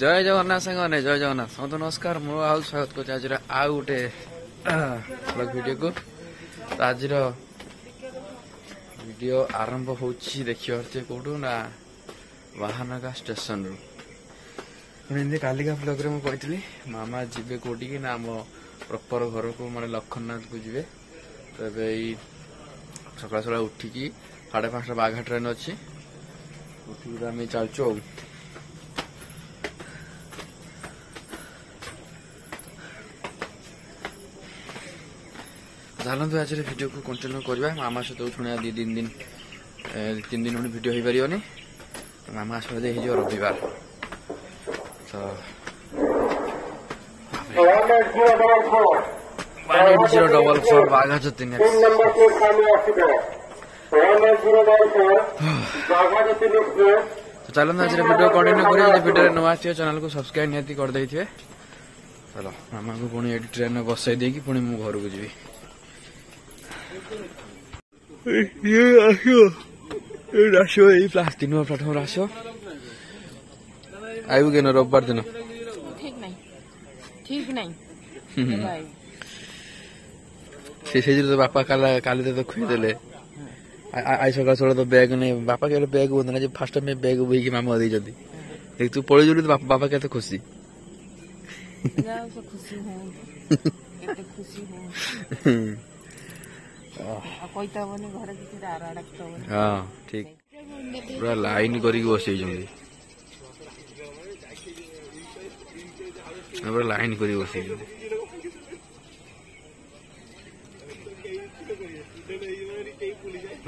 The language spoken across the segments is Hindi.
जय जगन्नाथ सांगने जय जगन्नाथ समस्त नमस्कार मु आउ स्वागत कर आज आउ गोटे ब्लॉग वीडियो को तो आज वीडियो आरंभ हो देखिए कौटू ना वाहनगा स्टेशन रु कालिका ब्लॉग रे मुझे मामा जीवे कौटी कि ना आम प्रॉपर घर को माने लखननाथ को जीवे तो सकाल सकाल उठिकी 5:30 बाघा ट्रेन अच्छी उठिक आम चलचु चलते आज वीडियो को कंटिन्यू करवा मामा सहित शुणा 2-3 दिन वीडियो हो पारे मामा आसले हो रविवार तो 1804 बाघा ज्योतिन तो चलते आज वीडियो कंटिन्यू कर वीडियो नुआ चैनल को सब्सक्राइब निहाती कर दे चलो मामा को पुणी ट्रेन में बसई देकी पुणी मु घर को जी प्लास्टिक नुआ प्लाटफर्म आसो आयु के रविवार दिन ठीक नहीं तो बापा काली तो खुईदे आई सकाल सकाल तो बैग नहीं बापा के बैग बोलते ना फास्ट टाइम बैग बोईकी मामा दे तू पलि तो बापा के खुशी हाँ ठीक पूरा लाइन करके बसई पूरा लाइन कर बसई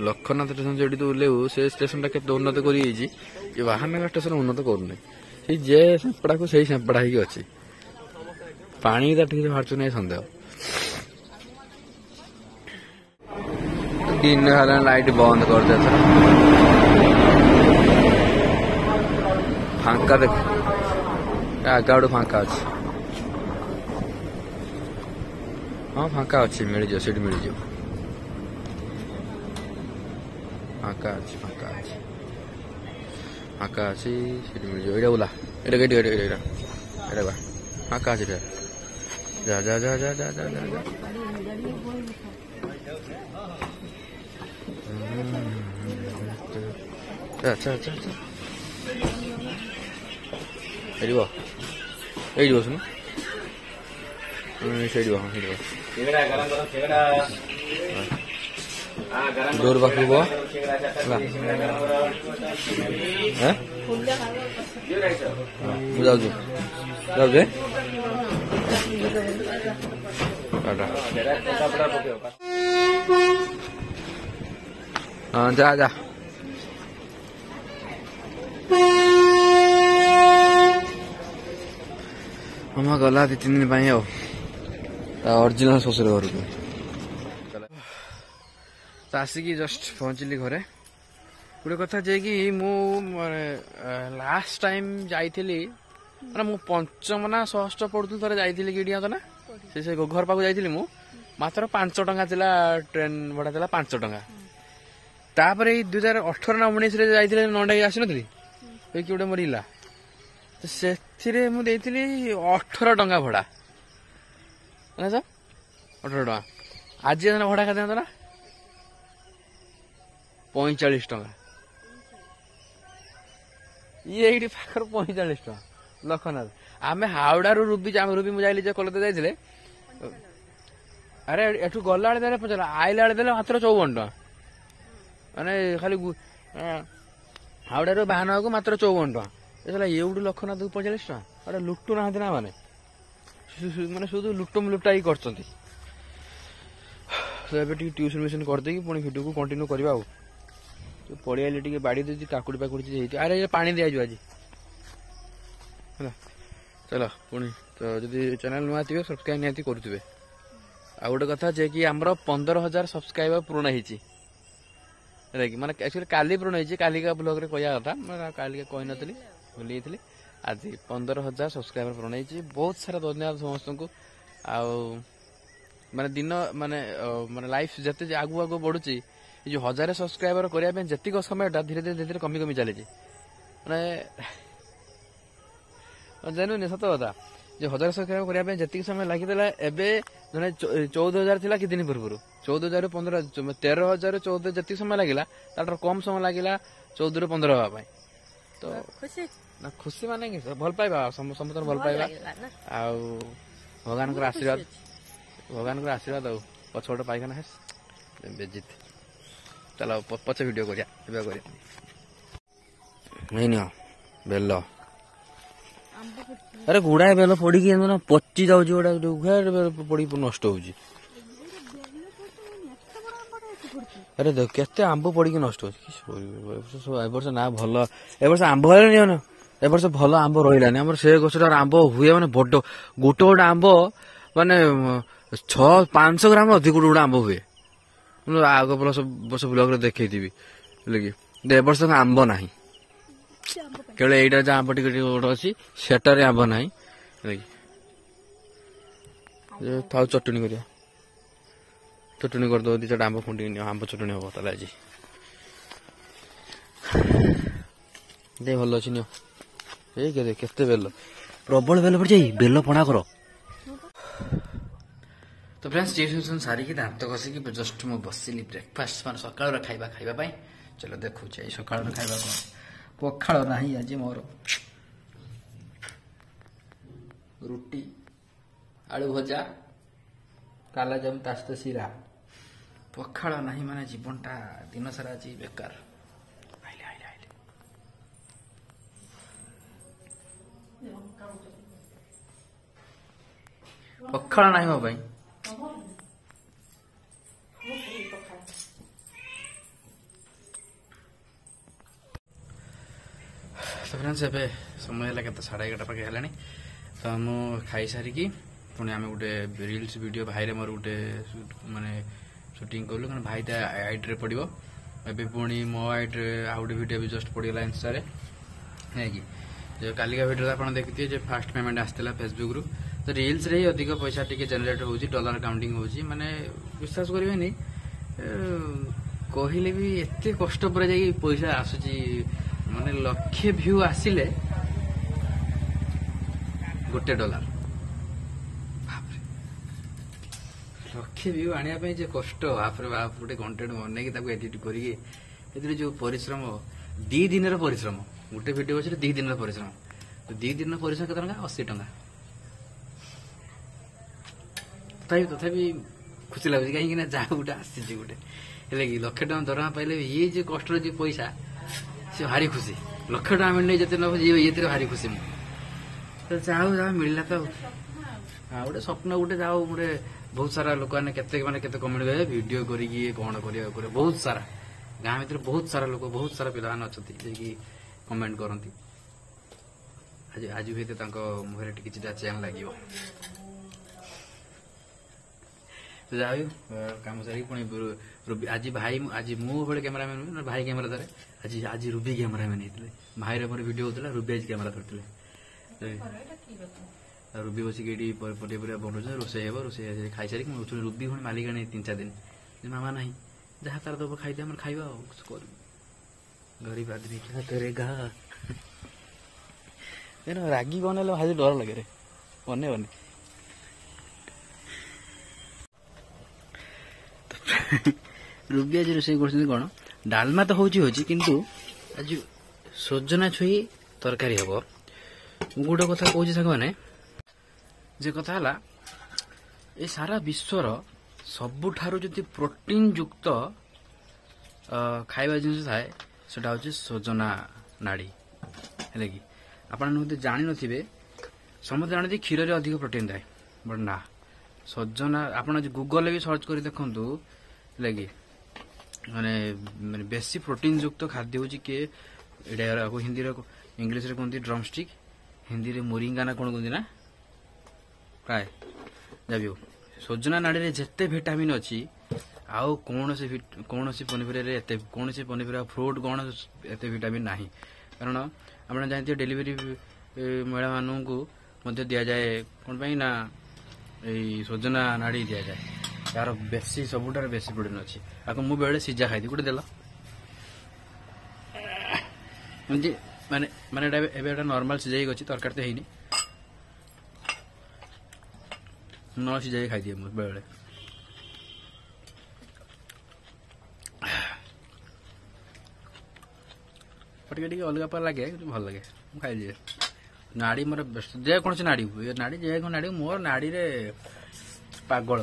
लखननाथ स्टेशन जो तू ओह्लू से स्टेशन टा केते उन्नत कर बाहानगर स्टेशन उन्नत करना जे सेपड़ा को सही सेपड़ा ही अच्छी पानी ठीक बाहर नहीं सन्देह दिन लाइट बंद कर दे फांका देख आगा गोटे फांका अच्छे हाँ फांका अच्छी मिल जाओ सीट मिल जाओ फांका अच्छी सीट मिल जाओ ओला एटा फांका अच्छी जा जा जा जा जा जा जा अच्छा अच्छा अच्छा ये बस डोर पाखु जाऊ हाँ जा जा मामा गला 2-3 दिन ओरिजिनल शशुर घर को तो आसिकी जस्ट पहुंचली घरे गोटे कथा जे कि मु लास्ट टाइम जाइली माने मु पंचम ना षष्ठ पढ़ुଥିଲି थरे जाइली कि तो ना से घर पाक जाइली मु मात्र 5 टंका थिला ट्रेन भड़ा थिला 5 टंका तापर 2018 ना 19 रे जाइले नंडा आसी नथली कि गोटे मरिला तो से 18 टंका भड़ा ना सर 18 टंका आज भड़ा खाते ना 45 टंका ये पाखर 45 टंका लखननाथ आम हावड़ा रूबी मुझे कलते जाइले अरे एठू गला बेले पचारा आईला बेले मात्र 54 टंका माने खाली हावड़ा बाहन को मात्र 54 टंका ये लखननाथ को 45 टंका अरे लुटु ना ना माने शुद्ध लुटम लुटा ही कर ट्यूशन व्यूशन करदे पुणी वीडियो को कंटिन्यू करवा पड़े आइले टे बाड़ी दे काकुड़ी पाकुड़ी अरे पानी दिया आज चलो पुणी तो जदि चैनल नुआ थी सब्सक्राइब निहाती करुवे आ गोटे कथा जे कि आमर 15,000 सब्सक्राइबर पूर्ण होती माने एक्चुअली काली पूर्ण होती कालिका ब्लॉग रे कहया कथा कालिका कही नी भूली जाइए आज 15,000 सब्सक्राइबर पूर्ण होती बहुत सारा धन्यवाद समस्त को माने दिन माने माने लाइफ जते आगु आगु बढ़ुची जो 1000 सब्सक्राइबर करने जीक समय धीरे धीरे धीरे कमी कमी चली माने ଜାଣିନି ସତ କଥା ଯେ 1000 ସବସ୍କ୍ରାଇବର କରିବା ପାଇଁ ଯେତିକି ସମୟ ଲାଗିଥିଲା ଏବେ ଜଣେ 14,000 ଥିଲା କିଛି ଦିନ ପୂର୍ବରୁ 14,000 15 13,000 14 ଯେତିକି ସମୟ ଲାଗିଲା ତାଠାରୁ କମ ସମୟ ଲାଗିଲା 14 ରୁ 15 ହବା ପାଇଁ ତ ନା ଖୁସି ମାନେ କି ଭଲ ପାଇବା ସମସ୍ତଙ୍କୁ ଭଲ ପାଇବା ଆଉ ଭଗବାନଙ୍କର ଆଶୀର୍ବାଦ ଆଉ ପଛପଟ ପାଇଖାନା ହେସ୍ ବେଜିତ ଚାଲ ପଛେ ଭିଡ଼ିଓ କରିବା ଏବେ କରିବା ନିଅ ବେଲ ଆରେ ଗୁଡାଏ ବେଲ ପଡିକି ପଚି ଯାଉଛି ଗୋଟା ପଡିକି ନଷ୍ଟ ହଉଛି ଆରେ ଦେଖ କେତେ ଆମ୍ବ ପଡିକି ନଷ୍ଟ ହଉଛି ଏ ବର୍ଷ ନା ଭଲ ଏ ବର୍ଷ ଆମ୍ବ ହେଲାନି ଏ ବର୍ଷ ଭଲ ଆମ୍ବ ରହିଲାନି ଆମର ସେ ଗଛଟାର ଆମ୍ବ ହୁଏ ମାନେ ବଡ ଗୋଟେ ଗୋଟେ ଆମ୍ବ ମାନେ 500 ଗ୍ରାମ ଅଧିକ ଗୋଟେ ଆମ୍ବ ହୁଏ ଆଗ ବର୍ଷ ବ୍ଲଗରେ ଦେଖେଇଥିବି ବୁଝିଲେ କି ଏ ବର୍ଷ ଆମ୍ବ ନାହିଁ କେବଳ ଏଇଟା ଯାହା ଆମ୍ବ ଟିକେ ଟିକେ ଗୋଟେ ଅଛି ସେଟାରେ ଆମ୍ବ ନାହିଁ ଥାଉ ଚଟଣି କରିବା ଚଟଣି କରିଦେବ ଦି ଚାରିଟା ଆମ୍ବ ଖୁଣ୍ଡିକି ନିଅ ଆମ୍ବ ଚଟଣି ହବ ତାହେଲେ ଆଜି ଦେ ଭଲ ଅଛି ନିଅ ଏଇ କେତେ ବେଲ ପ୍ରବଳ ବେଲ ପଡିଛି ବେଲ ପଣା କର ତ ଫ୍ରେଣ୍ଡସ୍ ଟିଉସନ୍ ସାରିକି ଦାନ୍ତ ଘଷିକି ଜଷ୍ଟ ମୁଁ ବସିଲି ବ୍ରେକଫାଷ୍ଟ ମାନେ ସକାଳର ଖାଇବା ପାଇଁ ଚलो ଦେଖୁଛି ଏଇ ସକାଳର ଖାଇବା କ'ଣ ପଖାଳ ନାହିଁ ଆଜି ମୋର ରୁଟି ଆଳୁ ଭଜା କାଲାଜାମ ତା ସହିତ ଶିରା ପଖାଳ ନାହିଁ ମାନେ ଜୀବନଟା ଦିନ ସାରା ଆଜି ବେକାର ପଖାଳ ନାହିଁ ମୋ ପାଇଁ ତ ଫ୍ରେଣ୍ଡସ୍ ଏବେ ସମୟ ହେଲା କେତେ 11:30 ପାଖେ ହେଲାଣି ତ ମୁଁ ଖାଇସାରିକି ପୁଣି ଆମେ ଗୋଟେ ରିଲ୍ସ ଭିଡ଼ିଓ ଭାଇରେ ମୋର ଗୋଟେ ମାନେ ସୁଟିଂ କଲୁ କାରଣ ଭାଇ ତା ଆଇଡିରେ ପଡ଼ିବ ଏବେ ପୁଣି ମୋ ଆଇଡିରେ ଆଉ ଗୋଟେ ଭିଡ଼ିଓ ବି ଜଷ୍ଟ ପଡ଼ିଗଲା ଇନଷ୍ଟାରେ ନାଇଁକି ଯେ କାଲିକା ଭିଡ଼ିଓରେ ଆପଣ ଦେଖିଥିବେ ଯେ ଫାଷ୍ଟ ପେମେଣ୍ଟ ଆସିଥିଲା ଫେସବୁକ୍ରୁ ତ ରିଲ୍ସରେ ହିଁ ଅଧିକ ପଇସା ଟିକେ ଜେନେରେଟ୍ ହେଉଛି ଡଲାର କାଉଣ୍ଟିଂ ହେଉଛି ମାନେ ବିଶ୍ୱାସ କରିବେନି କହିଲେ ବି ଏତେ କଷ୍ଟ ପରେ ଯାଇକି ପଇସା ଆସୁଛି ମାନେ ଲକ୍ଷେ ଭ୍ୟୁ ଆସିଲେ $1 ଲକ୍ଷେ ଭ୍ୟୁ ଆଣିବା ପାଇଁ ଯେ କଷ୍ଟ ବାପରେ ବାପ ଗୋଟେ କଣ୍ଟେଣ୍ଟ ବନେଇକି ତାକୁ ଏଡିଟ୍ କରିକି ଏଥିରେ ଯୋଉ ପରିଶ୍ରମ 2 ଦିନର ପରିଶ୍ରମ ଗୋଟେ ଭିଡ଼ିଓ ଅଛି 2 ଦିନର ପରିଶ୍ରମ 2 ଦିନର ପରିଶ୍ରମ କେତେ ଟଙ୍କା 80 ଟଙ୍କା ତଥାପି ଖୁସି ଲାଗୁଛି କାହିଁକି ନା ଯାହା ଗୋଟେ ଆସିଛି ଗୋଟେ ହେଲେ କି ଲକ୍ଷେ ଟଙ୍କା ଦରମା ପାଇଲେ ଇଏ ଯେ କଷ୍ଟର ଯେ ପଇସା ସେ ଭାରି ଖୁସି ଲକ୍ଷେ ଟଙ୍କା ମିଳିଲେ ଯେତେ ନ ଇଏଥିରେ ଭାରି ଖୁସି ମୁଁ ଯାହା ମିଳିଲା ତ ଆଉ ଗୋଟେ ସ୍ୱପ୍ନ ଗୋଟେ ଯାଉ ଗୋଟେ ବହୁତ ସାରା ଲୋକମାନେ କେତେ କମେଣ୍ଟ କରିବେ ଭିଡ଼ିଓ କରିକି କ'ଣ କରିବାକୁ ବହୁତ ସାରା ଗାଁ ଭିତରେ ବହୁତ ସାରା ଲୋକ ବହୁତ ସାରା ପିଲାମାନେ ଅଛନ୍ତି ଯିଏକି କମେଣ୍ଟ କରନ୍ତି ଆଜି ହୁଏତ ତାଙ୍କ ମୁହଁରେ ଟିକେ କିଛିଟା ଚେନ୍ ଲାଗିବ ଯାହା ବି କାମ ସାରିକି ପୁଣି ଆଜି ମୁଁ ଭଳି କ୍ୟାମେରାମ୍ୟାନ୍ ଭାଇ କ୍ୟାମେରା ଧରେ ଆଜି ରୁବି କ୍ୟାମେରାମ୍ୟାନ୍ ହେଇଥିଲେ ଭାଇର ମୋର ଭିଡ଼ିଓ ହଉଥିଲା ରୁବି ଆଜି କ୍ୟାମେରା ଧରିଥିଲେ ରୁବି ବସିକି ଏଠି ପରିବା ବନଉଛନ୍ତି ରୋଷେଇ ହେବ ରୋଷେଇ ଖାଇସାରିକି ମୁଁ ରୁବି ପୁଣି ମାଲିକାଣି 3-4 ଦିନ ମାମା ନାହିଁ ଯାହା ତାର ଦେବ ଖାଇଦିଏ ଆମର ଖାଇବା ଆଉ କରିବୁ ଗରିବ ଆଦମୀ क्या करेगा ରାଗି ବନେଇଲେ ଭାରି ଡର ଲାଗେ ରେ ବନେଇବନି ରୁବି ଆଜି ରୋଷେଇ କରୁଛନ୍ତି କ'ଣ ଡାଲମା ତ ହଉଛି କିନ୍ତୁ ଆଜି ସଜନା ଛୁଇଁ ତରକାରୀ ହବ ମୁଁ ଗୋଟେ କଥା କହୁଛି ସାଙ୍ଗମାନେ ଯେ କଥା ହେଲା ଏ ସାରା ବିଶ୍ୱର ସବୁଠାରୁ ଯଦି ପ୍ରୋଟିନ୍ ଯୁକ୍ତ ଖାଇବା ଜିନିଷ ଥାଏ ସେଟା ହଉଛି ସଜନା ନାଡ଼ି ହେଲେ କି ଆପଣ ଯଦି ଜାଣିନଥିବେ ସମସ୍ତେ ଜାଣନ୍ତି କ୍ଷୀରରେ ଅଧିକ ପ୍ରୋଟିନ୍ ଥାଏ ବଟ୍ ନା ସଜନା ଆପଣ ଗୁଗଲରେ ବି ସର୍ଚ୍ଚ କରି ଦେଖନ୍ତୁ ହେଲେ କି ମାନେ ବେଶୀ ପ୍ରୋଟିନ୍ ଯୁକ୍ତ ଖାଦ୍ୟ ହେଉଛି କିଏ ଏଇଟା ହିନ୍ଦୀରେ ଇଂଲିଶରେ କୁହନ୍ତି ଡ୍ରମଷ୍ଟିକ୍ ହିନ୍ଦୀରେ ମୋରିଙ୍ଗା ନା କ'ଣ କୁହନ୍ତି ନା ପ୍ରାୟ ଯାବି ହଉ ସଜନା ନାଡ଼ିରେ ଯେତେ ଭିଟାମିନ୍ ଅଛି ଆଉ କୌଣସି ପନିପରିବାରେ କୌଣସି ପନିପରିବା ଫ୍ରୁଟ୍ କ'ଣ ଏତେ ଭିଟାମିନ୍ ନାହିଁ କାରଣ ଆପଣ ଜାଣିଥିବେ ଡେଲିଭରି ମହିଳାମାନଙ୍କୁ ମଧ୍ୟ ଦିଆଯାଏ କ'ଣ ପାଇଁ ନା ଏଇ ସଜନା ନାଡ଼ି ଦିଆଯାଏ ତାର ସବୁଠାରୁ ବେଶୀ ପ୍ରୋଟିନ୍ ଅଛି ଆକୁ ମୁଁ ବେଳେ ସିଝା ଖାଇଦି ଗୋଟେ ଦେଲ ମାନେ ମାନେ ଏଇଟା ଏବେ ଏଇଟା ନର୍ମାଲ ସିଝାଇକି ଅଛି ତରକାରୀ ତ ହେଇନି न सीझाई खाई मुझे बेले टे अलग पर लगे भल लगे खाई नाड़ी मोर जेको नाड़ी हुए नाड़ी जे नाड़ी मोर नाड़ी रे पागल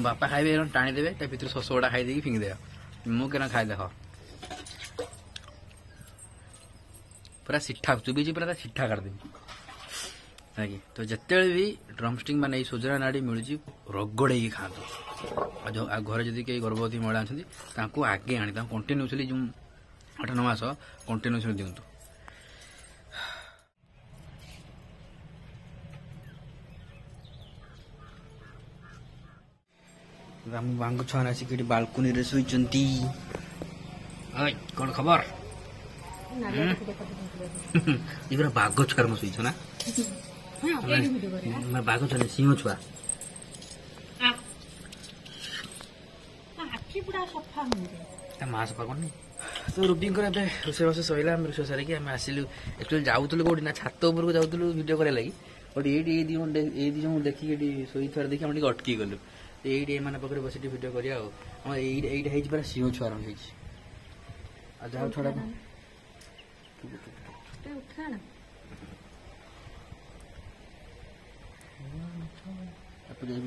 बापा खाइबे टाणी देवे ता भीतर शस गुड़ा खाई देकी फिंगी देव मुझे खाई देख पूरा सिठा चुबीची पूरा सिठा करदेवी है तो जिते भी ड्रमस्टिक मान सुजरा नाड़ी मिलूँ रगड़े खातु घर जदि कई गर्भवती महिला अच्छा आगे आनी कंटिन्यूसली जो 8-9 मास कंटिन्यूसली दिंतु बांग छुआ आसिक बालकुनी रे शुई कौन खबर ये बाघ छुआ में शुई ना बाघ छुआ सिंह छुआ माँ सफा करनी तो रूबी रोषेबास सरला रोषे सारिक आम आसलु एक्चुअली जाऊलु कौटी ना छात उपरको जाऊलु भिडियो करा लगी बट ये दी जो देखिए शोई थोड़ा देखिए हम अटकी गलु ये एम पाखे बस भिडियो करा पूरा सिंह छुआ रंग जहाँ छड़ा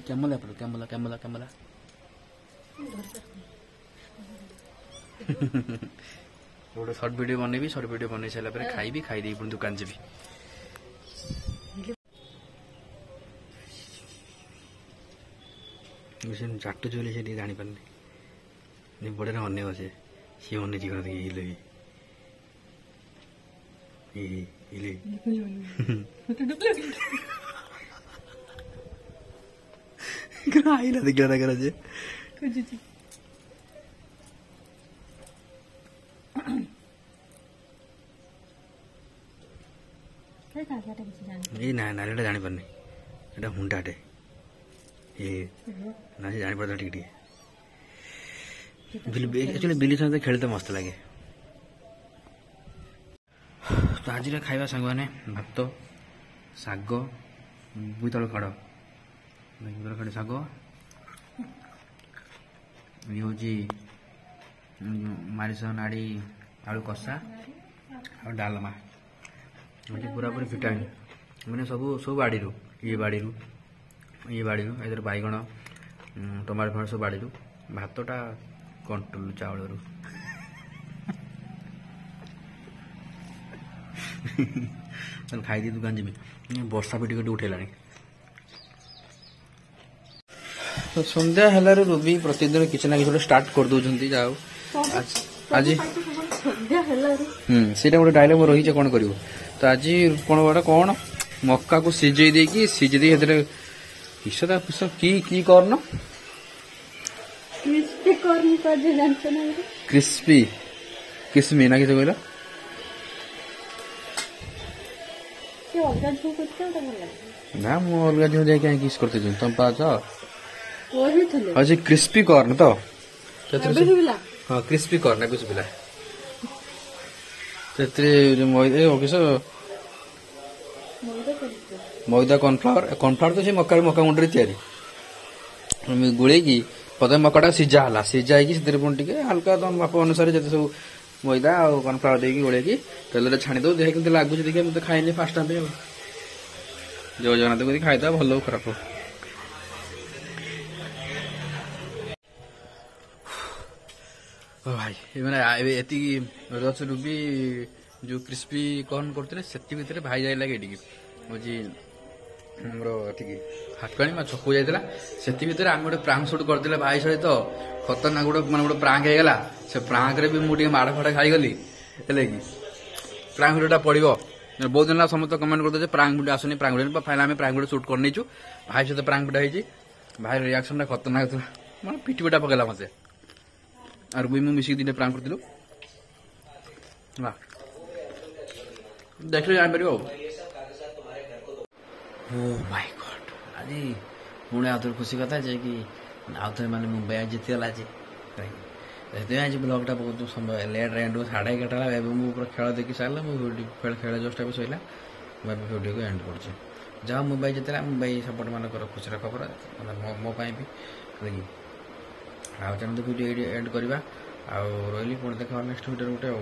कैमला कैमला कैमला कैमला गोटे सर्ट वीडियो बनैबी सर्ट वीडियो बन सारा खाइबी खाई पुणी दुकान जी चाटू चुले से जानी पारे बड़े अने से सी अने जीवन हिल आईला देखा करा जे ना नालीटा जानी पारनी एटा हुंडाटे ना जानी पड़ता टिके एक्चुअली बिल्ली सहित खेलते मस्त लगे तो आज खाଇବା सांग मैंने भात शाग बोईतालु खड़ बोईतालु खड़ शाग ये हूँ मारिश नाड़ी आलू कषा और डालमा पूरा पूरी विटामिन मैंने सब सब बाड़ी ये बाड़ी इधर बैगण टमाटो फमाटो सब बाड़ी भातटा कंट्रोल चाउल खाई दुकान जी वर्षा भी टिके उठेला तो संध्या है रूबी प्रतिदिन किसी ना कि स्टार्ट कर दौरान जाओ आज सीटा गोटे डायलॉग रही कौन कर तो आज कौन गोटे कौन मक्का को सीझे देकी सीझे दे किसदा पिस की कॉर्न क्रिस्पी कॉर्न कर जे जानछ ना क्रिस्पी किसमी ना किसे कहला के अलगा झो करते तो बोला ना मु अलगा झो दे के किस करते जन तुम पाछ ओही थले आज क्रिस्पी कॉर्न तो बिला हां क्रिस्पी कॉर्न कुछ बिला तेरे मोइदे ओकेस मैदा कॉर्नफ्लावर तो मक्का गुंडे तैयारी गोले प्रथम मक्का सीझा है सीझा होती हल्का तुम माप अनुसार जो सब मैदा और कॉर्नफ्लावर देकी गोले तेल छाणी दो देख के लगुच देखिए मुझे खाइनी फास्ट टाइम जय जगन्नाथ को खाईद भल खराब भाई मैंने ये रूबी जो क्रिस्पी कॉर्न करते से भाई जाए लगे हूँ हाटकाणी छकु जाइला से आम गोटे प्रांक सुट करदे भाई सहित खतरनाक गोटे मैं गोटे प्रांक होगा से प्रांक रे भी मुझे माड़ फाड़ खाईगली है कि प्रांक भिडियोटा पड़ो बहुत दिन समस्त कमेंट करते प्रांक भिडियो आसुनी प्रांक भिडियो फाइनल आम प्रांक भिडियो सुट कर भाई सहित प्रांक भिडियो भाई रिएक्शन खतरनाक मैं पिटी पिटा पकड़ा मत और भी मुझे मिसिक दिन प्रांक करूँ देख लो जापर माय गॉड आज पुणे आउे खुशी कथा जे कि आउे मैंने मुंबई आज जीतीगला आज आज ब्लगटा बहुत समय लेट एंड 11:30 मुझे पूरा खेल देखी सारा मुझे खेल जस्ट अभी सैला मैं भिडियो को एंड कर ଯାହା ମୁମ୍ବାଇ ଯେତେବେଳେ ମୁମ୍ବାଇ ସପୋର୍ଟ ମାନଙ୍କର ଖୁସିର ଖବର ମାନେ ମୋ ପାଇଁ ବି ହେଲା ଆଉ ଚାଲନ୍ତୁ ଭିଡ଼ିଓ ଏଇଠି ଏଣ୍ଡ କରିବା ଆଉ ରହିଲି ପୁଣି ଦେଖା ନେକ୍ସଟ ଭିଡ଼ିଓରେ ଗୋଟେ ଆଉ